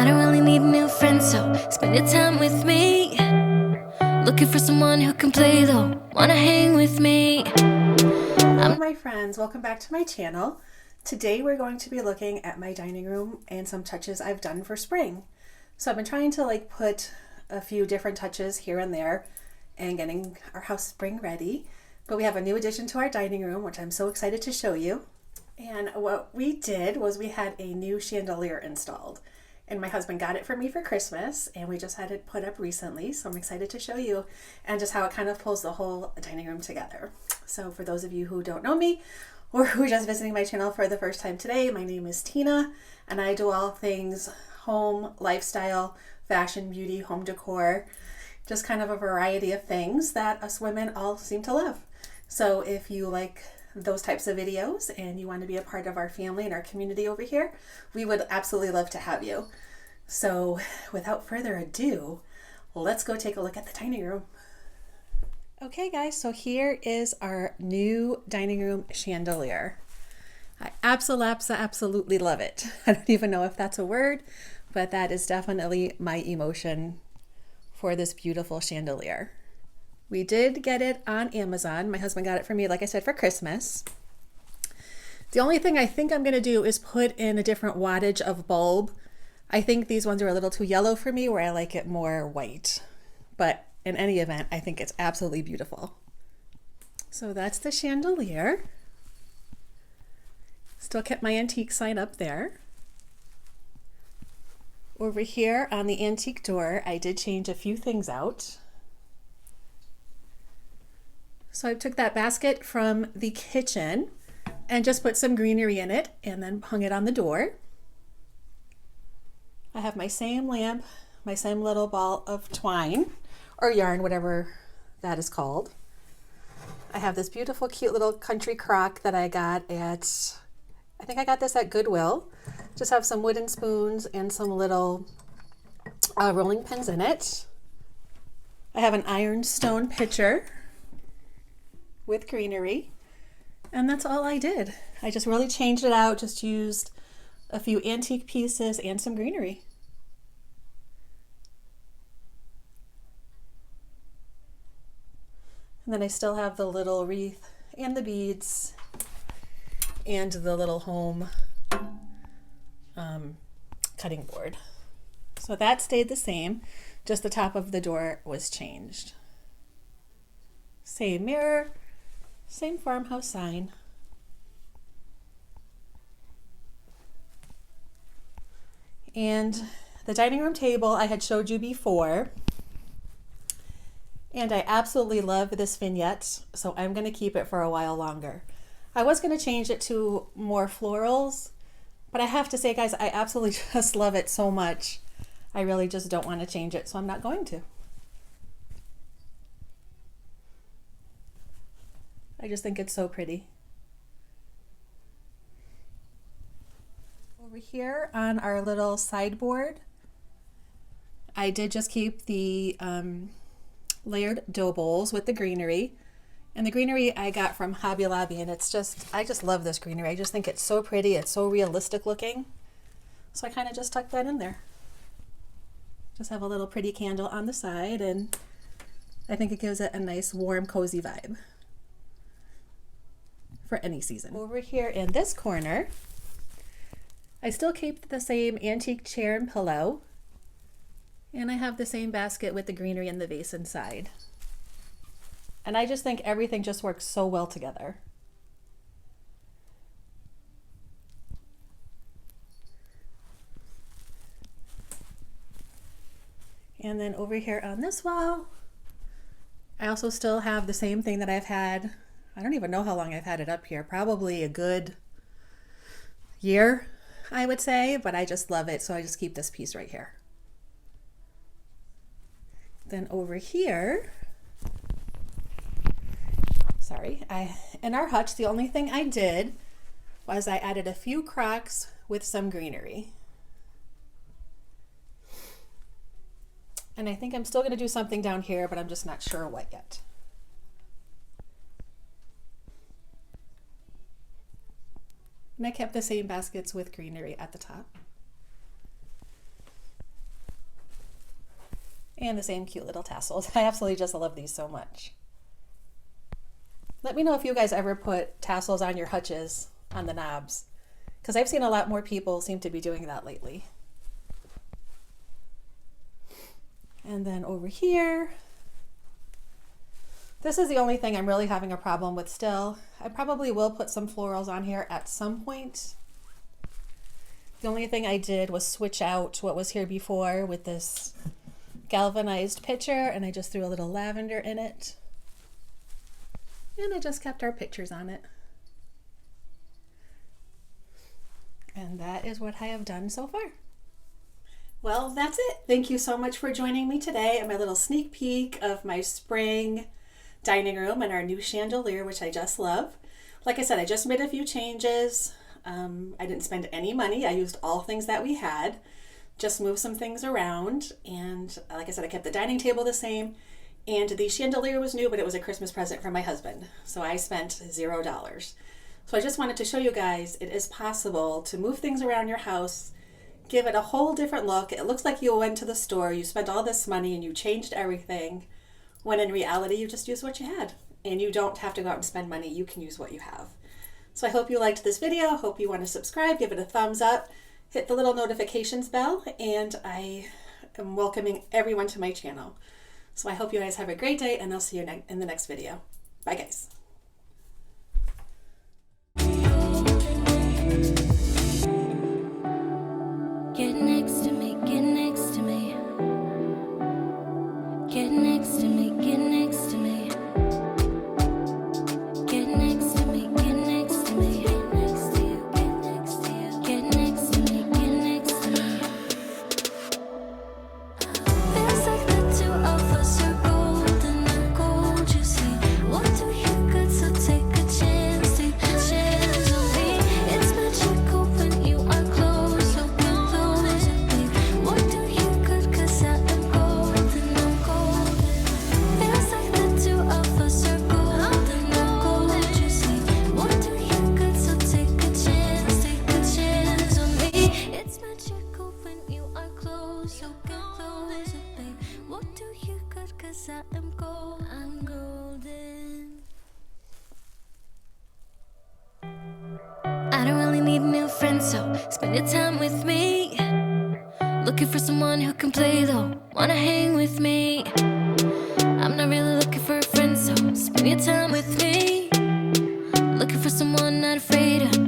I don't really need a new friend, so spend your time with me. Looking for someone who can play though, wanna hang with me. Hello my friends, welcome back to my channel. Today we're going to be looking at my dining room and some touches I've done for spring. So I've been trying to put a few different touches here and there and getting our house spring ready. But we have a new addition to our dining room, which I'm so excited to show you. And what we did was we had a new chandelier installed. And my husband got it for me for Christmas, and we just had it put up recently. So I'm excited to show you and just how it kind of pulls the whole dining room together. So for those of you who don't know me or who are just visiting my channel for the first time today, my name is Tina, and I do all things home, lifestyle, fashion, beauty, home decor, just kind of a variety of things that us women all seem to love. So if you like those types of videos and you want to be a part of our family and our community over here, we would absolutely love to have you. So without further ado, let's go take a look at the dining room. Okay guys, so here is our new dining room chandelier. I absolutely love it. I don't even know if that's a word, but that is definitely my emotion for this beautiful chandelier. We did get it on Amazon. My husband got it for me, like I said, for Christmas. The only thing I think I'm going to do is put in a different wattage of bulb. I think these ones are a little too yellow for me, where I like it more white. But in any event, I think it's absolutely beautiful. So that's the chandelier. Still kept my antique sign up there. Over here on the antique door, I did change a few things out. So I took that basket from the kitchen and just put some greenery in it and then hung it on the door. I have my same lamp, my same little ball of twine or yarn, whatever that is called. I have this beautiful, cute little country crock that I got at, I think I got this at Goodwill. Just have some wooden spoons and some little rolling pins in it. I have an ironstone pitcher with greenery, and that's all I did. I just really changed it out, just used a few antique pieces and some greenery. And then I still have the little wreath and the beads and the little home cutting board. So that stayed the same, just the top of the door was changed. Same mirror, same farmhouse sign. And the dining room table I had showed you before. And I absolutely love this vignette, so I'm going to keep it for a while longer. I was going to change it to more florals, but I have to say, guys, I absolutely just love it so much. I really just don't want to change it, so I'm not going to. I just think it's so pretty. Over here on our little sideboard, I did just keep the layered dough bowls with the greenery. And the greenery I got from Hobby Lobby, and it's just, I just love this greenery. I just think it's so pretty. It's so realistic looking. So I kind of just tucked that in there. Just have a little pretty candle on the side, and I think it gives it a nice, warm, cozy vibe for any season. Over here in this corner, I still keep the same antique chair and pillow, and I have the same basket with the greenery and the vase inside. And I just think everything just works so well together. And then over here on this wall, I also still have the same thing that I've had. I don't even know how long I've had it up here. Probably a good year, I would say, but I just love it. So I just keep this piece right here. Then over here, in our hutch, the only thing I did was I added a few crocks with some greenery. And I think I'm still going to do something down here, but I'm just not sure what yet. And I kept the same baskets with greenery at the top. And the same cute little tassels. I absolutely just love these so much. Let me know if you guys ever put tassels on your hutches, on the knobs, because I've seen a lot more people seem to be doing that lately. And then over here, this is the only thing I'm really having a problem with still. I probably will put some florals on here at some point. The only thing I did was switch out what was here before with this galvanized pitcher, and I just threw a little lavender in it. And I just kept our pictures on it. And that is what I have done so far. Well, that's it. Thank you so much for joining me today and my little sneak peek of my spring dining room and our new chandelier, which I just love. Like I said, I just made a few changes. I didn't spend any money. I used all things that we had, just moved some things around. And like I said, I kept the dining table the same. And the chandelier was new, but it was a Christmas present from my husband. So I spent $0. So I just wanted to show you guys it is possible to move things around your house, give it a whole different look. It looks like you went to the store, you spent all this money and you changed everything, when in reality you just use what you had. And you don't have to go out and spend money, you can use what you have. So I hope you liked this video, hope you want to subscribe, give it a thumbs up, hit the little notifications bell, and I am welcoming everyone to my channel. So I hope you guys have a great day, and I'll see you in the next video. Bye guys. Get next to me, get next to me. Get next to me, get next to me. Get next to me, get next to me. Get next to you, get next to you. Get next to me, get next to me. Feels like the two of us are golden and gold, you see. What do you got, so take a chance on me. It's magical when you are close, so come close, babe. What do you got, 'cause I am golden, I'm golden. Feels like the two of us are golden and gold, you see. What do you got, so take a chance on me. It's magical when you are close, so come close, babe. What do you got, 'cause I am gold, I'm golden. I don't really need new friends, so spend your time with me. Looking for someone who can play though, wanna hang with me. I'm not really looking for a friend, so spend your time with me. Looking for someone not afraid of